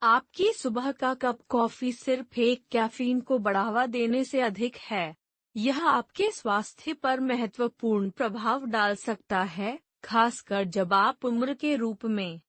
आपकी सुबह का कप कॉफी सिर्फ एक कैफीन को बढ़ावा देने से अधिक है। यह आपके स्वास्थ्य पर महत्वपूर्ण प्रभाव डाल सकता है, खासकर जब आप उम्र के रूप में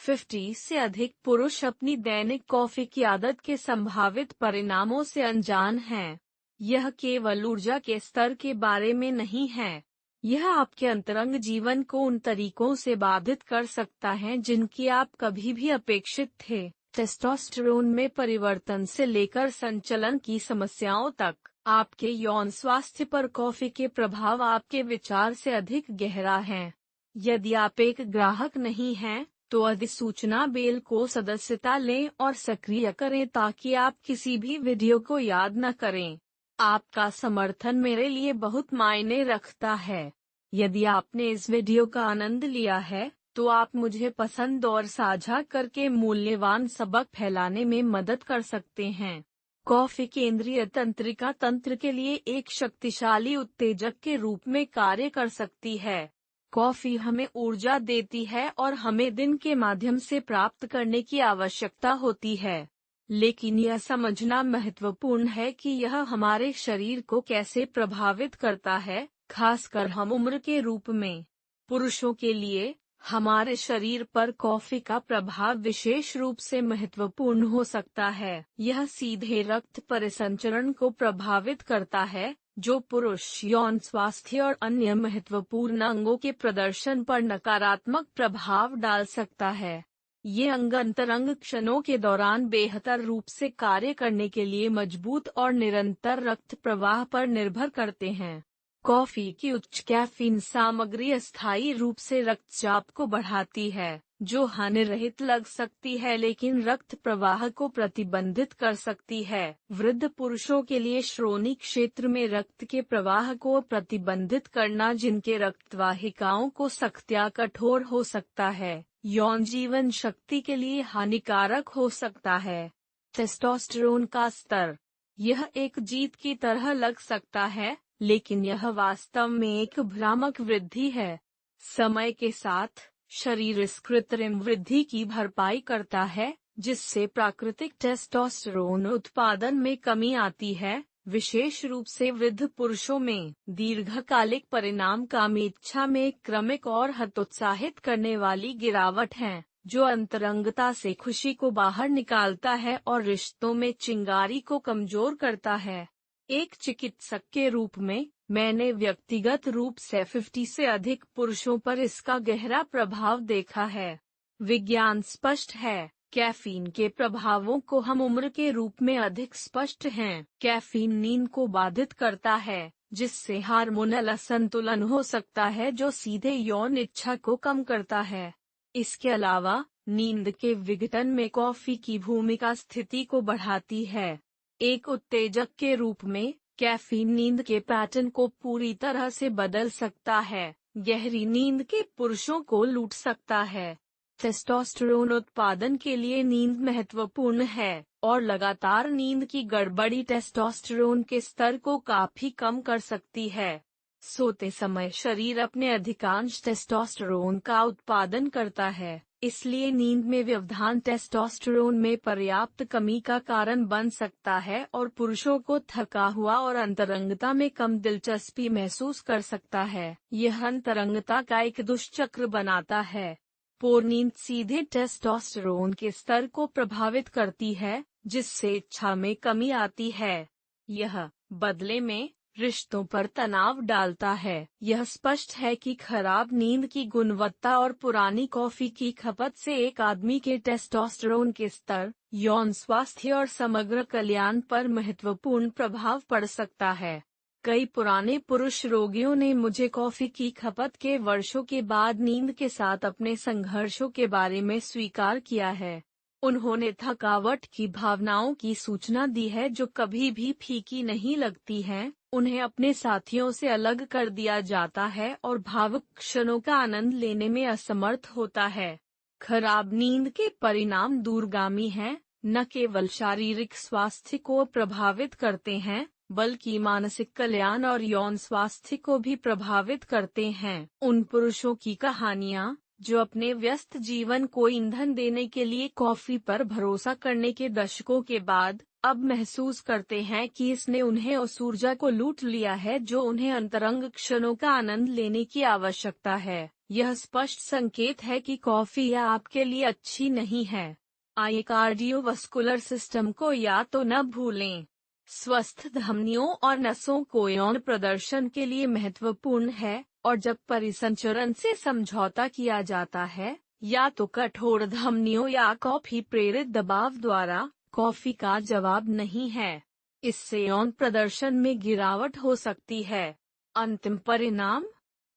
50 से अधिक पुरुष अपनी दैनिक कॉफी की आदत के संभावित परिणामों से अनजान हैं। यह केवल ऊर्जा के स्तर के बारे में नहीं है, यह आपके अंतरंग जीवन को उन तरीकों से बाधित कर सकता है जिनकी आप कभी भी अपेक्षित थे। टेस्टोस्टेरोन में परिवर्तन से लेकर संचलन की समस्याओं तक, आपके यौन स्वास्थ्य पर कॉफी के प्रभाव आपके विचार से अधिक गहरा है। यदि आप एक ग्राहक नहीं हैं, तो अधिसूचना बेल को सदस्यता लें और सक्रिय करें ताकि आप किसी भी वीडियो को याद न करें। आपका समर्थन मेरे लिए बहुत मायने रखता है। यदि आपने इस वीडियो का आनंद लिया है, तो आप मुझे पसंद और साझा करके मूल्यवान सबक फैलाने में मदद कर सकते हैं। कॉफी केंद्रीय तंत्रिका तंत्र के लिए एक शक्तिशाली उत्तेजक के रूप में कार्य कर सकती है। कॉफी हमें ऊर्जा देती है और हमें दिन के माध्यम से प्राप्त करने की आवश्यकता होती है। लेकिन यह समझना महत्वपूर्ण है कि यह हमारे शरीर को कैसे प्रभावित करता है, खासकर हम उम्र के रूप में। पुरुषों के लिए, हमारे शरीर पर कॉफी का प्रभाव विशेष रूप से महत्वपूर्ण हो सकता है। यह सीधे रक्त परिसंचरण को प्रभावित करता है, जो पुरुष यौन स्वास्थ्य और अन्य महत्वपूर्ण अंगों के प्रदर्शन पर नकारात्मक प्रभाव डाल सकता है। ये अंग अंतरंग क्षणों के दौरान बेहतर रूप से कार्य करने के लिए मजबूत और निरंतर रक्त प्रवाह पर निर्भर करते हैं। कॉफी की उच्च कैफीन सामग्री अस्थायी रूप से रक्तचाप को बढ़ाती है, जो हानिरहित लग सकती है लेकिन रक्त प्रवाह को प्रतिबंधित कर सकती है। वृद्ध पुरुषों के लिए श्रोणि क्षेत्र में रक्त के प्रवाह को प्रतिबंधित करना, जिनके रक्तवाहिकाओं को सख्त या कठोर हो सकता है, यौन जीवन शक्ति के लिए हानिकारक हो सकता है। टेस्टोस्टेरोन का स्तर, यह एक जीत की तरह लग सकता है, लेकिन यह वास्तव में एक भ्रामक वृद्धि है। समय के साथ, शरीर इस कृत्रिम वृद्धि की भरपाई करता है, जिससे प्राकृतिक टेस्टोस्टेरोन उत्पादन में कमी आती है, विशेष रूप से वृद्ध पुरुषों में। दीर्घकालिक परिणाम कामी इच्छा में क्रमिक और हतोत्साहित करने वाली गिरावट है, जो अंतरंगता से खुशी को बाहर निकालता है और रिश्तों में चिंगारी को कमजोर करता है। एक चिकित्सक के रूप में, मैंने व्यक्तिगत रूप से 50 से अधिक पुरुषों पर इसका गहरा प्रभाव देखा है। विज्ञान स्पष्ट है, कैफीन के प्रभावों को हम उम्र के रूप में अधिक स्पष्ट हैं। कैफीन नींद को बाधित करता है, जिससे हार्मोनल असंतुलन हो सकता है जो सीधे यौन इच्छा को कम करता है। इसके अलावा, नींद के विघटन में कॉफी की भूमिका स्थिति को बढ़ाती है। एक उत्तेजक के रूप में, कैफीन नींद के पैटर्न को पूरी तरह से बदल सकता है, गहरी नींद के पुरुषों को लूट सकता है। टेस्टोस्टेरोन उत्पादन के लिए नींद महत्वपूर्ण है, और लगातार नींद की गड़बड़ी टेस्टोस्टेरोन के स्तर को काफी कम कर सकती है। सोते समय शरीर अपने अधिकांश टेस्टोस्टेरोन का उत्पादन करता है, इसलिए नींद में व्यवधान टेस्टोस्टेरोन में पर्याप्त कमी का कारण बन सकता है और पुरुषों को थका हुआ और अंतरंगता में कम दिलचस्पी महसूस कर सकता है। यह अंतरंगता का एक दुष्चक्र बनाता है। पूर्ण नींद सीधे टेस्टोस्टेरोन के स्तर को प्रभावित करती है, जिससे इच्छा में कमी आती है। यह बदले में रिश्तों पर तनाव डालता है। यह स्पष्ट है कि खराब नींद की गुणवत्ता और पुरानी कॉफी की खपत से एक आदमी के टेस्टोस्टेरोन के स्तर, यौन स्वास्थ्य और समग्र कल्याण पर महत्वपूर्ण प्रभाव पड़ सकता है। कई पुराने पुरुष रोगियों ने मुझे कॉफी की खपत के वर्षों के बाद नींद के साथ अपने संघर्षों के बारे में स्वीकार किया है। उन्होंने थकावट की भावनाओं की सूचना दी है जो कभी भी फीकी नहीं लगती हैं, उन्हें अपने साथियों से अलग कर दिया जाता है और भावुक क्षणों का आनंद लेने में असमर्थ होता है। खराब नींद के परिणाम दूरगामी हैं, न केवल शारीरिक स्वास्थ्य को प्रभावित करते हैं, बल्कि मानसिक कल्याण और यौन स्वास्थ्य को भी प्रभावित करते हैं। उन पुरुषों की कहानियाँ, जो अपने व्यस्त जीवन को ईंधन देने के लिए कॉफी पर भरोसा करने के दशकों के बाद अब महसूस करते हैं कि इसने उन्हें उस ऊर्जा को लूट लिया है जो उन्हें अंतरंग क्षणों का आनंद लेने की आवश्यकता है। यह स्पष्ट संकेत है कि कॉफी या आपके लिए अच्छी नहीं है। आइए कार्डियोवास्कुलर सिस्टम को या तो न भूलें। स्वस्थ धमनियों और नसों को यौन प्रदर्शन के लिए महत्वपूर्ण है, और जब परिसंचरण से समझौता किया जाता है, या तो कठोर धमनियों या कॉफी प्रेरित दबाव द्वारा, कॉफी का जवाब नहीं है। इससे यौन प्रदर्शन में गिरावट हो सकती है। अंतिम परिणाम,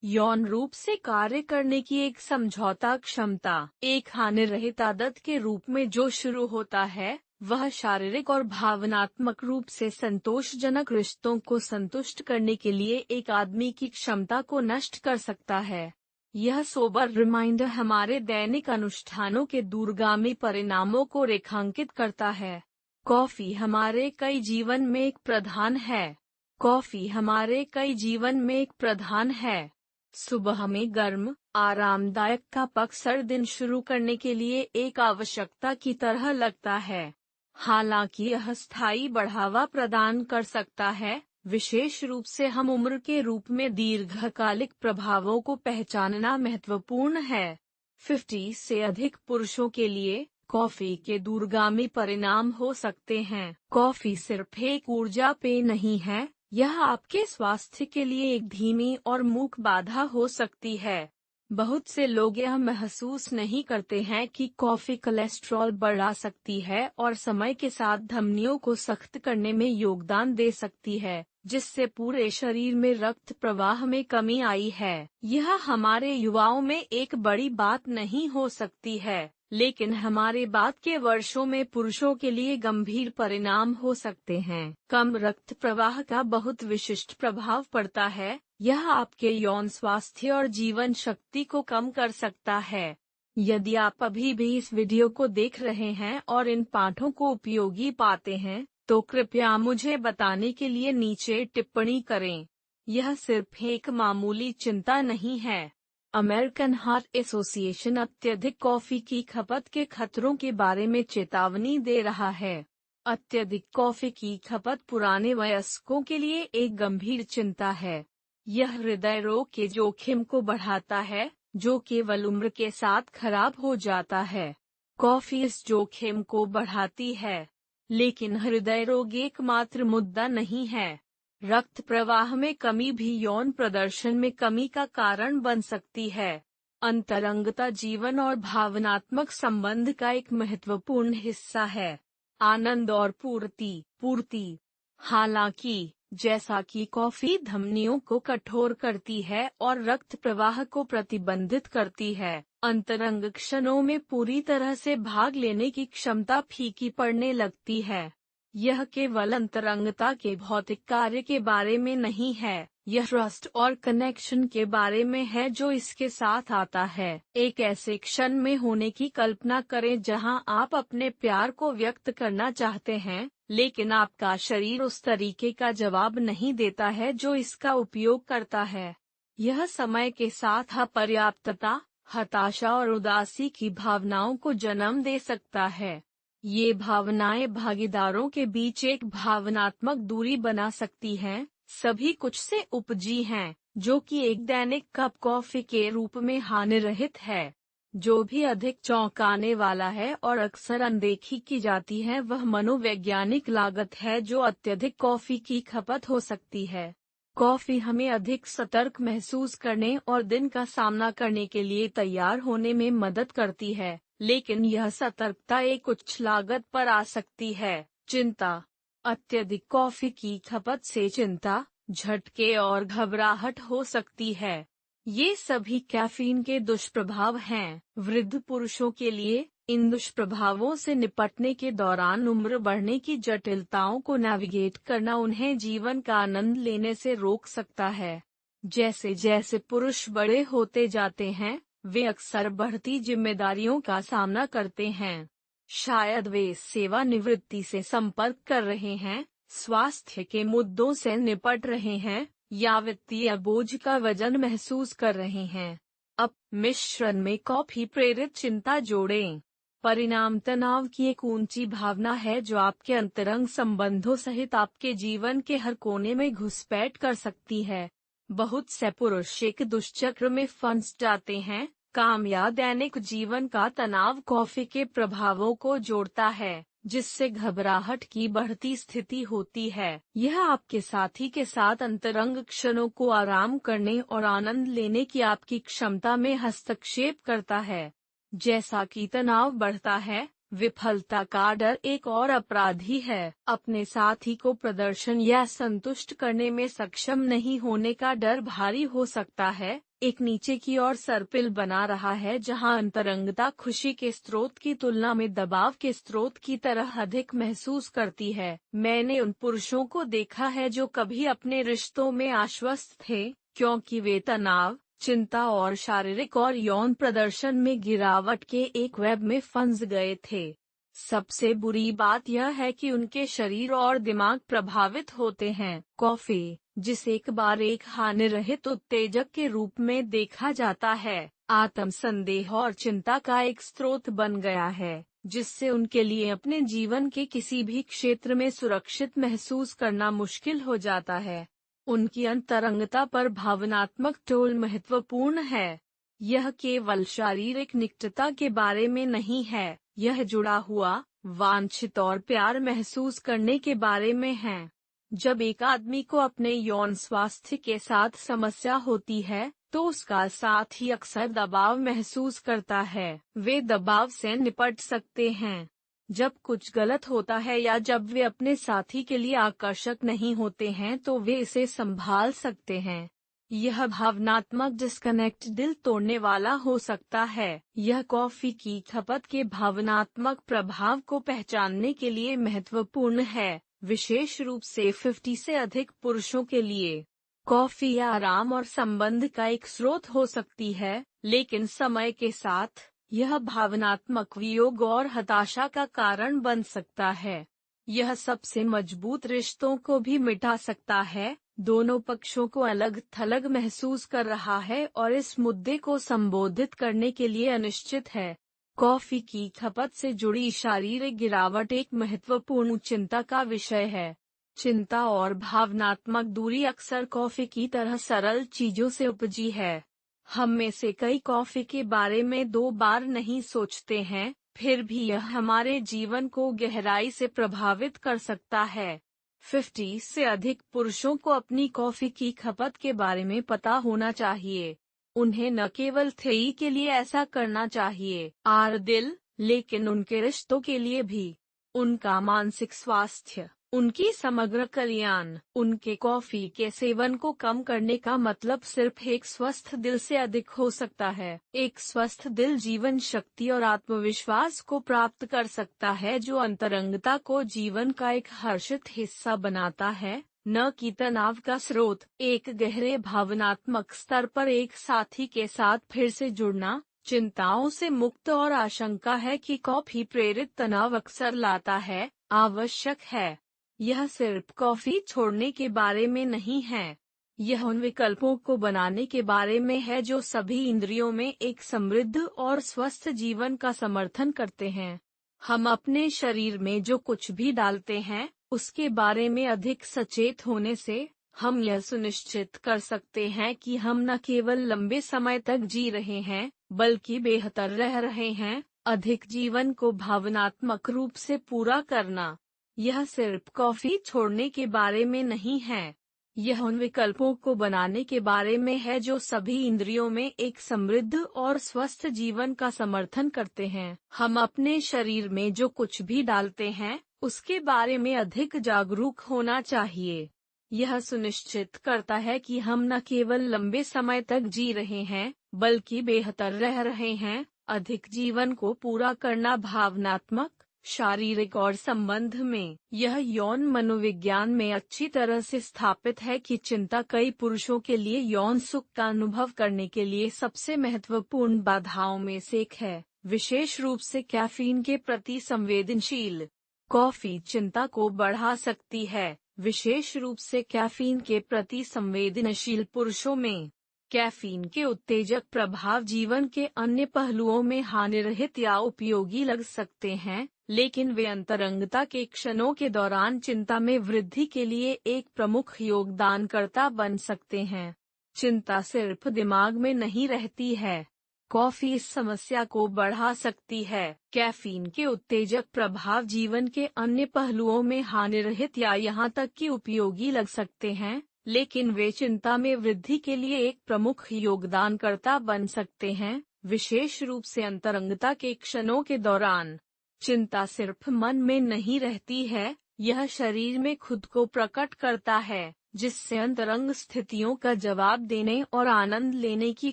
यौन रूप से कार्य करने की एक समझौता क्षमता। एक हानि रहित आदत के रूप में जो शुरू होता है, वह शारीरिक और भावनात्मक रूप से संतोषजनक रिश्तों को संतुष्ट करने के लिए एक आदमी की क्षमता को नष्ट कर सकता है। यह सोबर रिमाइंडर हमारे दैनिक अनुष्ठानों के दूरगामी परिणामों को रेखांकित करता है। कॉफी हमारे कई जीवन में एक प्रधान है। कॉफी हमारे कई जीवन में एक प्रधान है। सुबह में गर्म, आरामदायक कप अक्सर दिन शुरू करने के लिए एक आवश्यकता की तरह लगता है। हालांकि यह स्थायी बढ़ावा प्रदान कर सकता है, विशेष रूप से हम उम्र के रूप में दीर्घकालिक प्रभावों को पहचानना महत्वपूर्ण है। 50 से अधिक पुरुषों के लिए कॉफी के दूरगामी परिणाम हो सकते हैं। कॉफी सिर्फ एक ऊर्जा पेय नहीं है, यह आपके स्वास्थ्य के लिए एक धीमी और मूक बाधा हो सकती है। बहुत से लोग यह महसूस नहीं करते हैं कि कॉफी कोलेस्ट्रॉल बढ़ा सकती है और समय के साथ धमनियों को सख्त करने में योगदान दे सकती है, जिससे पूरे शरीर में रक्त प्रवाह में कमी आई है। यह हमारे युवाओं में एक बड़ी बात नहीं हो सकती है, लेकिन हमारे बाद के वर्षों में पुरुषों के लिए गंभीर परिणाम हो सकते हैं। कम रक्त प्रवाह का बहुत विशिष्ट प्रभाव पड़ता है। यह आपके यौन स्वास्थ्य और जीवन शक्ति को कम कर सकता है। यदि आप अभी भी इस वीडियो को देख रहे हैं और इन पाठों को उपयोगी पाते हैं, तो कृपया मुझे बताने के लिए नीचे टिप्पणी करें। यह सिर्फ एक मामूली चिंता नहीं है। अमेरिकन हार्ट एसोसिएशन अत्यधिक कॉफी की खपत के खतरों के बारे में चेतावनी दे रहा है। अत्यधिक कॉफी की खपत पुराने वयस्कों के लिए एक गंभीर चिंता है। यह हृदय रोग के जोखिम को बढ़ाता है, जो केवल उम्र के साथ खराब हो जाता है। कॉफी इस जोखिम को बढ़ाती है, लेकिन हृदय रोग एकमात्र मुद्दा नहीं है। रक्त प्रवाह में कमी भी यौन प्रदर्शन में कमी का कारण बन सकती है। अंतरंगता जीवन और भावनात्मक संबंध का एक महत्वपूर्ण हिस्सा है। आनंद और पूर्ति। हालांकि जैसा कि कॉफी धमनियों को कठोर करती है और रक्त प्रवाह को प्रतिबंधित करती है, अंतरंग क्षणों में पूरी तरह से भाग लेने की क्षमता फीकी पड़ने लगती है। यह केवल अंतरंगता के भौतिक कार्य के बारे में नहीं है, यह ट्रस्ट और कनेक्शन के बारे में है जो इसके साथ आता है। एक ऐसे क्षण में होने की कल्पना करें जहां आप अपने प्यार को व्यक्त करना चाहते हैं, लेकिन आपका शरीर उस तरीके का जवाब नहीं देता है जो इसका उपयोग करता है। यह समय के साथ अपर्याप्तता, हताशा और उदासी की भावनाओं को जन्म दे सकता है। ये भावनाएं भागीदारों के बीच एक भावनात्मक दूरी बना सकती हैं, सभी कुछ से उपजी हैं, जो कि एक दैनिक कप कॉफी के रूप में हानिरहित है। जो भी अधिक चौंकाने वाला है और अक्सर अनदेखी की जाती है, वह मनोवैज्ञानिक लागत है जो अत्यधिक कॉफी की खपत हो सकती है। कॉफी हमें अधिक सतर्क महसूस करने और दिन का सामना करने के लिए तैयार होने में मदद करती है, लेकिन यह सतर्कता एक उच्च लागत पर आ सकती है। चिंता। अत्यधिक कॉफी की खपत से चिंता, झटके और घबराहट हो सकती है। ये सभी कैफीन के दुष्प्रभाव हैं। वृद्ध पुरुषों के लिए इन दुष्प्रभावों से निपटने के दौरान उम्र बढ़ने की जटिलताओं को नेविगेट करना उन्हें जीवन का आनंद लेने से रोक सकता है। जैसे जैसे पुरुष बड़े होते जाते हैं, वे अक्सर बढ़ती जिम्मेदारियों का सामना करते हैं। शायद वे सेवानिवृत्ति से संपर्क कर रहे हैं, स्वास्थ्य के मुद्दों से निपट रहे हैं, या वित्तीय बोझ का वजन महसूस कर रहे हैं। अब मिश्रण में कॉफी प्रेरित चिंता जोड़ें। परिणाम तनाव की एक ऊंची भावना है जो आपके अंतरंग संबंधों सहित आपके जीवन के हर कोने में घुसपैठ कर सकती है। बहुत से पुरुष एक दुष्चक्र में फंस जाते हैं। काम या दैनिक जीवन का तनाव कॉफी के प्रभावों को जोड़ता है, जिससे घबराहट की बढ़ती स्थिति होती है। यह आपके साथी के साथ अंतरंग क्षणों को आराम करने और आनंद लेने की आपकी क्षमता में हस्तक्षेप करता है। जैसा कि तनाव बढ़ता है, विफलता का डर एक और अपराधी है। अपने साथी को प्रदर्शन या संतुष्ट करने में सक्षम नहीं होने का डर भारी हो सकता है, एक नीचे की ओर सर्पिल बना रहा है जहां अंतरंगता खुशी के स्रोत की तुलना में दबाव के स्रोत की तरह अधिक महसूस करती है। मैंने उन पुरुषों को देखा है जो कभी अपने रिश्तों में आश्वस्त थे, क्योंकि वे तनाव, चिंता और शारीरिक और यौन प्रदर्शन में गिरावट के एक वेब में फंस गए थे। सबसे बुरी बात यह है कि उनके शरीर और दिमाग प्रभावित होते हैं। कॉफी, जिसे एक बार एक हानिरहित उत्तेजक के रूप में देखा जाता है, आत्म संदेह और चिंता का एक स्रोत बन गया है, जिससे उनके लिए अपने जीवन के किसी भी क्षेत्र में सुरक्षित महसूस करना मुश्किल हो जाता है। उनकी अंतरंगता पर भावनात्मक टोल महत्वपूर्ण है। यह केवल शारीरिक निकटता के बारे में नहीं है, यह जुड़ा हुआ, वांछित और प्यार महसूस करने के बारे में है। जब एक आदमी को अपने यौन स्वास्थ्य के साथ समस्या होती है, तो उसका साथी अक्सर दबाव महसूस करता है। वे दबाव से निपट सकते हैं जब कुछ गलत होता है या जब वे अपने साथी के लिए आकर्षक नहीं होते हैं, तो वे इसे संभाल सकते हैं। यह भावनात्मक डिस्कनेक्ट दिल तोड़ने वाला हो सकता है। यह कॉफी की खपत के भावनात्मक प्रभाव को पहचानने के लिए महत्वपूर्ण है, विशेष रूप से 50 से अधिक पुरुषों के लिए। कॉफी आराम और संबंध का एक स्रोत हो सकती है, लेकिन समय के साथ यह भावनात्मक वियोग और हताशा का कारण बन सकता है। यह सबसे मजबूत रिश्तों को भी मिटा सकता है। दोनों पक्षों को अलग थलग महसूस कर रहा है और इस मुद्दे को संबोधित करने के लिए अनिश्चित है। कॉफी की खपत से जुड़ी शारीरिक गिरावट एक महत्वपूर्ण चिंता का विषय है। चिंता और भावनात्मक दूरी अक्सर कॉफी की तरह सरल चीजों से उपजी है। हम में से कई कॉफी के बारे में 2 बार नहीं सोचते हैं, फिर भी यह हमारे जीवन को गहराई से प्रभावित कर सकता है। 50 से अधिक पुरुषों को अपनी कॉफी की खपत के बारे में पता होना चाहिए। उन्हें न केवल थेई के लिए ऐसा करना चाहिए, दिल, लेकिन उनके रिश्तों के लिए भी। उनका मानसिक स्वास्थ्य, उनकी समग्र कल्याण। उनके कॉफी के सेवन को कम करने का मतलब सिर्फ एक स्वस्थ दिल से अधिक हो सकता है। एक स्वस्थ दिल जीवन शक्ति और आत्मविश्वास को प्राप्त कर सकता है, जो अंतरंगता को जीवन का एक हर्षित हिस्सा बनाता है, न कि तनाव का स्रोत। एक गहरे भावनात्मक स्तर पर एक साथी के साथ फिर से जुड़ना, चिंताओं से मुक्त और आशंका है कि कॉफी प्रेरित तनाव अक्सर लाता है, आवश्यक है। यह सिर्फ कॉफी छोड़ने के बारे में नहीं है, यह उन विकल्पों को बनाने के बारे में है जो सभी इंद्रियों में एक समृद्ध और स्वस्थ जीवन का समर्थन करते हैं। हम अपने शरीर में जो कुछ भी डालते हैं, उसके बारे में अधिक सचेत होने से हम यह सुनिश्चित कर सकते हैं कि हम न केवल लंबे समय तक जी रहे हैं, बल्कि बेहतर रह रहे हैं। अधिक जीवन को भावनात्मक रूप से पूरा करना, यह सिर्फ कॉफी छोड़ने के बारे में नहीं है, यह उन विकल्पों को बनाने के बारे में है जो सभी इंद्रियों में एक समृद्ध और स्वस्थ जीवन का समर्थन करते हैं। हम अपने शरीर में जो कुछ भी डालते हैं, उसके बारे में अधिक जागरूक होना चाहिए। यह सुनिश्चित करता है कि हम न केवल लंबे समय तक जी रहे हैं, बल्कि बेहतर रह रहे हैं। अधिक जीवन को पूरा करना भावनात्मक, शारीरिक और संबंध में यह यौन मनोविज्ञान में अच्छी तरह से स्थापित है कि चिंता कई पुरुषों के लिए यौन सुख का अनुभव करने के लिए सबसे महत्वपूर्ण बाधाओं में से एक है, विशेष रूप से कैफीन के प्रति संवेदनशील। कॉफी चिंता को बढ़ा सकती है, विशेष रूप से कैफीन के प्रति संवेदनशील पुरुषों में। कैफीन के उत्तेजक प्रभाव जीवन के अन्य पहलुओं में हानिरहित या उपयोगी लग सकते हैं, लेकिन वे अंतरंगता के क्षणों के दौरान चिंता में वृद्धि के लिए एक प्रमुख योगदानकर्ता बन सकते हैं। चिंता सिर्फ दिमाग में नहीं रहती है। कॉफी इस समस्या को बढ़ा सकती है। कैफीन के उत्तेजक प्रभाव जीवन के अन्य पहलुओं में हानिरहित या यहाँ तक कि उपयोगी लग सकते हैं, लेकिन वे चिंता में वृद्धि के लिए एक प्रमुख योगदानकर्ता बन सकते हैं, विशेष रूप से अंतरंगता के क्षणों के दौरान। चिंता सिर्फ मन में नहीं रहती है, यह शरीर में खुद को प्रकट करता है, जिससे अंतरंग स्थितियों का जवाब देने और आनंद लेने की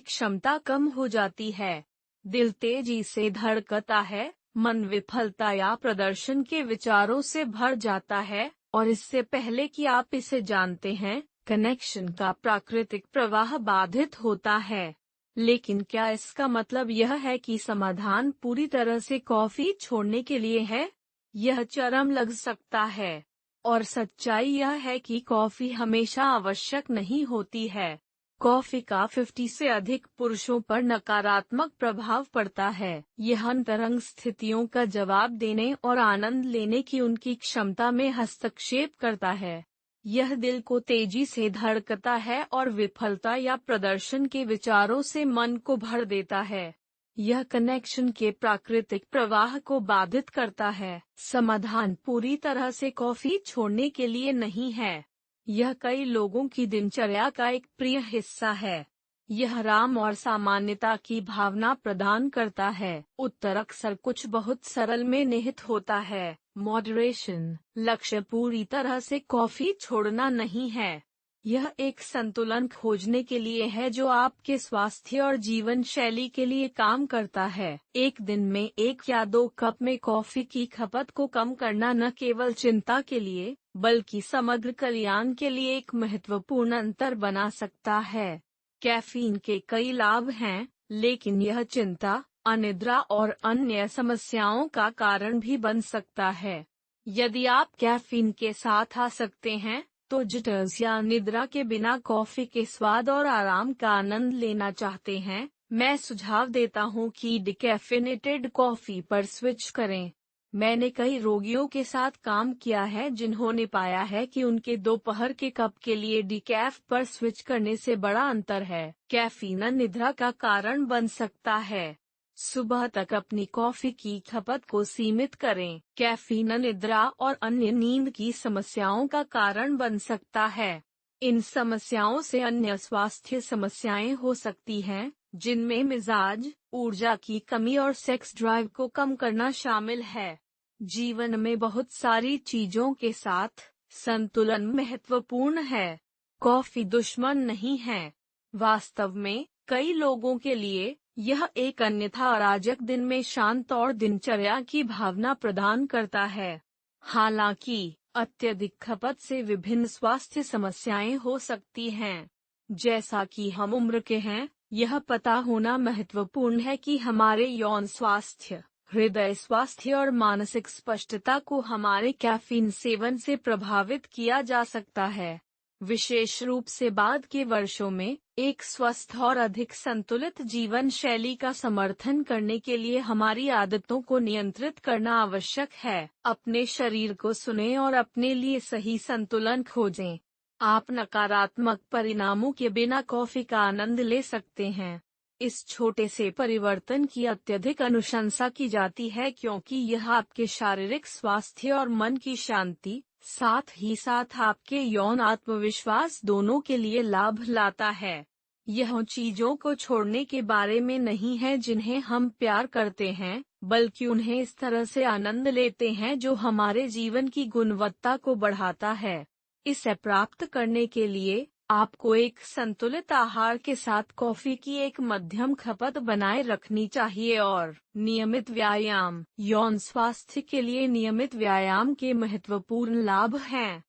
क्षमता कम हो जाती है। दिल तेजी से धड़कता है, मन विफलता या प्रदर्शन के विचारों से भर जाता है, और इससे पहले कि आप इसे जानते हैं, कनेक्शन का प्राकृतिक प्रवाह बाधित होता है। लेकिन क्या इसका मतलब यह है कि समाधान पूरी तरह से कॉफी छोड़ने के लिए है? यह चरम लग सकता है। और सच्चाई यह है कि कॉफी हमेशा आवश्यक नहीं होती है। कॉफी का 50 से अधिक पुरुषों पर नकारात्मक प्रभाव पड़ता है। यह अंतरंग स्थितियों का जवाब देने और आनंद लेने की उनकी क्षमता में हस्तक्षेप करता है। यह दिल को तेजी से धड़कता है और विफलता या प्रदर्शन के विचारों से मन को भर देता है। यह कनेक्शन के प्राकृतिक प्रवाह को बाधित करता है। समाधान पूरी तरह से कॉफी छोड़ने के लिए नहीं है। यह कई लोगों की दिनचर्या का एक प्रिय हिस्सा है। यह आराम और सामान्यता की भावना प्रदान करता है। उत्तर अक्सर कुछ बहुत सरल में निहित होता है। मॉडरेशन। लक्ष्य पूरी तरह से कॉफी छोड़ना नहीं है। यह एक संतुलन खोजने के लिए है जो आपके स्वास्थ्य और जीवन शैली के लिए काम करता है। एक दिन में 1 या 2 कप में कॉफी की खपत को कम करना न केवल चिंता के लिए, बल्कि समग्र कल्याण के लिए एक महत्वपूर्ण अंतर बना सकता है। कैफीन के कई लाभ हैं, लेकिन यह चिंता, अनिद्रा और अन्य समस्याओं का कारण भी बन सकता है। यदि आप कैफीन के साथ आ सकते हैं, तो जिटर्स या निद्रा के बिना कॉफी के स्वाद और आराम का आनंद लेना चाहते हैं, मैं सुझाव देता हूं कि डिकैफिनेटेड कॉफी पर स्विच करें। मैंने कई रोगियों के साथ काम किया है जिन्होंने पाया है कि उनके दोपहर के कप के लिए डिकैफ पर स्विच करने से बड़ा अंतर है। कैफीन निद्रा का कारण बन सकता है। सुबह तक अपनी कॉफी की खपत को सीमित करें। कैफीन निद्रा और अन्य नींद की समस्याओं का कारण बन सकता है। इन समस्याओं से अन्य स्वास्थ्य समस्याएं हो सकती हैं, जिनमें मिजाज, ऊर्जा की कमी और सेक्स ड्राइव को कम करना शामिल है। जीवन में बहुत सारी चीजों के साथ संतुलन महत्वपूर्ण है। कॉफी दुश्मन नहीं है। वास्तव में कई लोगों के लिए यह एक अन्यथा अराजक दिन में शांत और दिनचर्या की भावना प्रदान करता है। हालांकि अत्यधिक खपत से विभिन्न स्वास्थ्य समस्याएं हो सकती हैं। जैसा कि हम उम्र के हैं, यह पता होना महत्वपूर्ण है कि हमारे यौन स्वास्थ्य, हृदय स्वास्थ्य और मानसिक स्पष्टता को हमारे कैफीन सेवन से प्रभावित किया जा सकता है। विशेष रूप से बाद के वर्षों में एक स्वस्थ और अधिक संतुलित जीवन शैली का समर्थन करने के लिए हमारी आदतों को नियंत्रित करना आवश्यक है। अपने शरीर को सुनें और अपने लिए सही संतुलन खोजें। आप नकारात्मक परिणामों के बिना कॉफी का आनंद ले सकते हैं। इस छोटे से परिवर्तन की अत्यधिक अनुशंसा की जाती है क्योंकि यह आपके शारीरिक स्वास्थ्य और मन की शांति, साथ ही साथ आपके यौन आत्मविश्वास दोनों के लिए लाभ लाता है। यह उन चीजों को छोड़ने के बारे में नहीं है जिन्हें हम प्यार करते हैं, बल्कि उन्हें इस तरह से आनंद लेते हैं जो हमारे जीवन की गुणवत्ता को बढ़ाता है। इसे प्राप्त करने के लिए आपको एक संतुलित आहार के साथ कॉफी की एक मध्यम खपत बनाए रखनी चाहिए और नियमित व्यायाम। यौन स्वास्थ्य के लिए नियमित व्यायाम के महत्वपूर्ण लाभ हैं।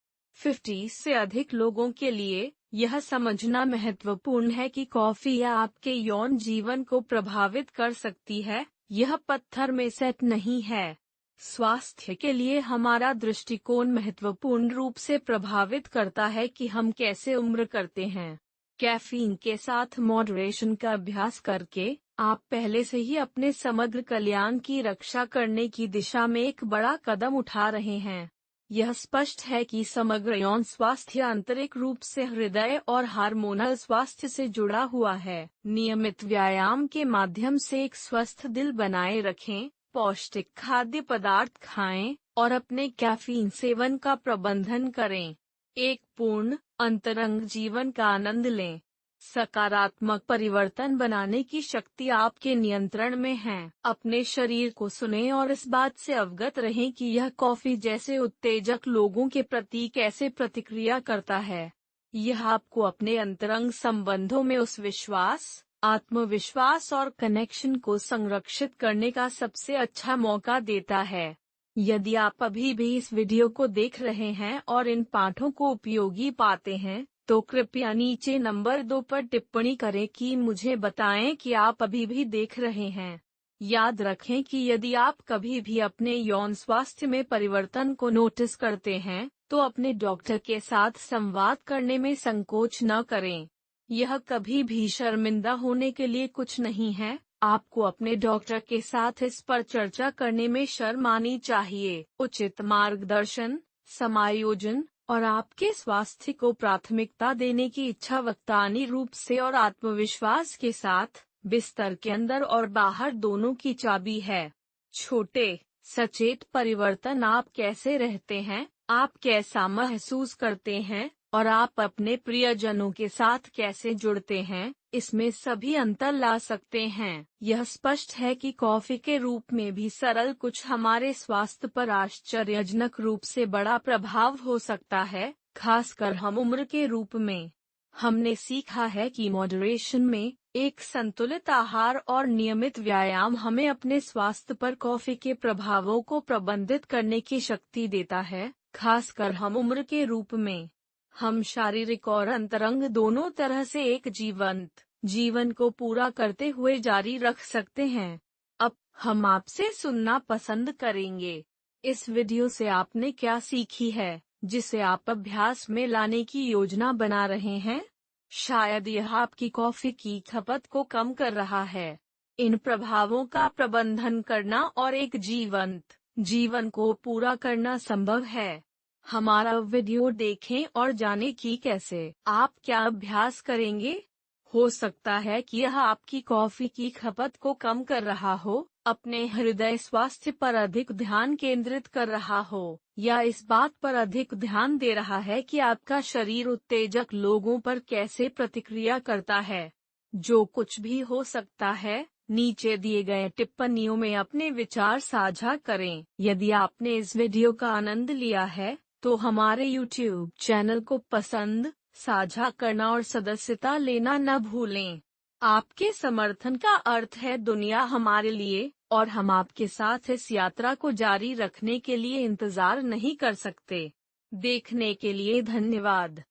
50 से अधिक लोगों के लिए यह समझना महत्वपूर्ण है कि कॉफी या आपके यौन जीवन को प्रभावित कर सकती है, यह पत्थर में सेट नहीं है। स्वास्थ्य के लिए हमारा दृष्टिकोण महत्वपूर्ण रूप से प्रभावित करता है कि हम कैसे उम्र करते हैं। कैफीन के साथ मॉडरेशन का अभ्यास करके आप पहले से ही अपने समग्र कल्याण की रक्षा करने की दिशा में एक बड़ा कदम उठा रहे हैं। यह स्पष्ट है कि समग्र यौन स्वास्थ्य आंतरिक रूप से हृदय और हार्मोनल स्वास्थ्य से जुड़ा हुआ है। नियमित व्यायाम के माध्यम से एक स्वस्थ दिल बनाए रखें, पौष्टिक खाद्य पदार्थ खाएं और अपने कैफीन सेवन का प्रबंधन करें। एक पूर्ण अंतरंग जीवन का आनंद लें। सकारात्मक परिवर्तन बनाने की शक्ति आपके नियंत्रण में है। अपने शरीर को सुनें और इस बात से अवगत रहें कि यह कॉफी जैसे उत्तेजक लोगों के प्रति कैसे प्रतिक्रिया करता है। यह आपको अपने अंतरंग संबंधों में उस विश्वास, आत्मविश्वास और कनेक्शन को संरक्षित करने का सबसे अच्छा मौका देता है। यदि आप अभी भी इस वीडियो को देख रहे हैं और इन पाठों को उपयोगी पाते हैं, तो कृपया नीचे नंबर 2 पर टिप्पणी करें कि मुझे बताएं कि आप अभी भी देख रहे हैं। याद रखें कि यदि आप कभी भी अपने यौन स्वास्थ्य में परिवर्तन को नोटिस करते हैं, तो अपने डॉक्टर के साथ संवाद करने में संकोच न करें। यह कभी भी शर्मिंदा होने के लिए कुछ नहीं है। आपको अपने डॉक्टर के साथ इस पर चर्चा करने में शर्म आनी चाहिए। उचित मार्गदर्शन, समायोजन और आपके स्वास्थ्य को प्राथमिकता देने की इच्छा वक्तानी रूप से और आत्मविश्वास के साथ बिस्तर के अंदर और बाहर दोनों की चाबी है। छोटे, सचेत परिवर्तन। आप कैसे रहते हैं, आप कैसा महसूस करते हैं और आप अपने प्रियजनों के साथ कैसे जुड़ते हैं, इसमें सभी अंतर ला सकते हैं। यह स्पष्ट है कि कॉफी के रूप में भी सरल कुछ हमारे स्वास्थ्य पर आश्चर्यजनक रूप से बड़ा प्रभाव हो सकता है, खासकर हम उम्र के रूप में। हमने सीखा है कि मॉडरेशन में एक संतुलित आहार और नियमित व्यायाम हमें अपने स्वास्थ्य पर कॉफी के प्रभावों को प्रबंधित करने की शक्ति देता है, खासकर हम उम्र के रूप में। हम शारीरिक और अंतरंग दोनों तरह से एक जीवंत जीवन को पूरा करते हुए जारी रख सकते हैं। अब हम आपसे सुनना पसंद करेंगे। इस वीडियो से आपने क्या सीखी है, जिसे आप अभ्यास में लाने की योजना बना रहे हैं? शायद यह आपकी कॉफी की खपत को कम कर रहा है। इन प्रभावों का प्रबंधन करना और एक जीवंत जीवन को पूरा करना संभव है। हमारा वीडियो देखें और जानें कि कैसे आप क्या अभ्यास करेंगे। हो सकता है कि यह आपकी कॉफी की खपत को कम कर रहा हो, अपने हृदय स्वास्थ्य पर अधिक ध्यान केंद्रित कर रहा हो, या इस बात पर अधिक ध्यान दे रहा है कि आपका शरीर उत्तेजक लोगों पर कैसे प्रतिक्रिया करता है। जो कुछ भी हो सकता है, नीचे दिए गए टिप्पणियों में अपने विचार साझा करें। यदि आपने इस वीडियो का आनंद लिया है, तो हमारे YouTube चैनल को पसंद, साझा करना और सदस्यता लेना न भूलें। आपके समर्थन का अर्थ है दुनिया हमारे लिए, और हम आपके साथ इस यात्रा को जारी रखने के लिए इंतजार नहीं कर सकते। देखने के लिए धन्यवाद।